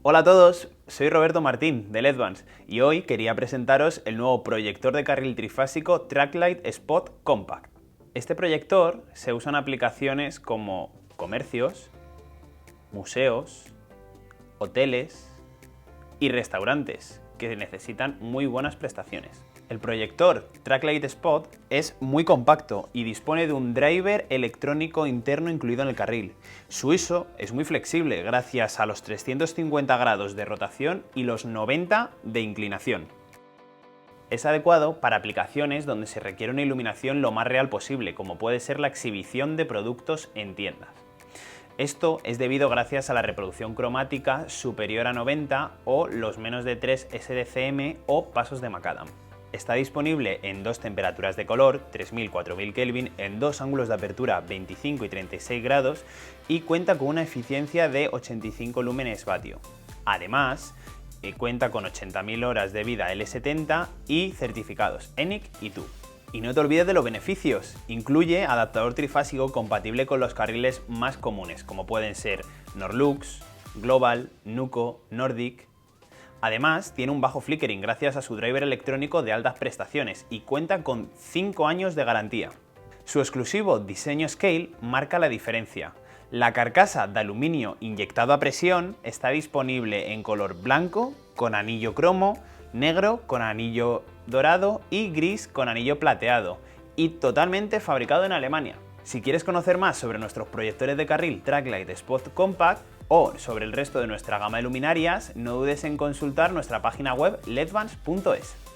Hola a todos, soy Roberto Martín de LEDvans y hoy quería presentaros el nuevo proyector de carril trifásico Tracklight Spot Compact. Este proyector se usa en aplicaciones como comercios, museos, hoteles y restaurantes que necesitan muy buenas prestaciones. El proyector Tracklight Spot es muy compacto y dispone de un driver electrónico interno incluido en el carril. Su ISO es muy flexible gracias a los 350 grados de rotación y los 90 de inclinación. Es adecuado para aplicaciones donde se requiere una iluminación lo más real posible, como puede ser la exhibición de productos en tiendas. Esto es debido gracias a la reproducción cromática superior a 90 o los menos de 3 SDCM o pasos de Macadam. Está disponible en dos temperaturas de color, 3000-4000 Kelvin, en dos ángulos de apertura 25 y 36 grados y cuenta con una eficiencia de 85 lúmenes vatio. Además, cuenta con 80.000 horas de vida L70 y certificados ENIC y TÜV. Y no te olvides de los beneficios. Incluye adaptador trifásico compatible con los carriles más comunes, como pueden ser Norlux, Global, Nuco, Nordic. Además, tiene un bajo flickering gracias a su driver electrónico de altas prestaciones y cuenta con 5 años de garantía. Su exclusivo diseño Scale marca la diferencia. La carcasa de aluminio inyectado a presión está disponible en color blanco con anillo cromo, negro con anillo dorado y gris con anillo plateado, y totalmente fabricado en Alemania. Si quieres conocer más sobre nuestros proyectores de carril Tracklight Spot Compact o sobre el resto de nuestra gama de luminarias, no dudes en consultar nuestra página web ledvans.es.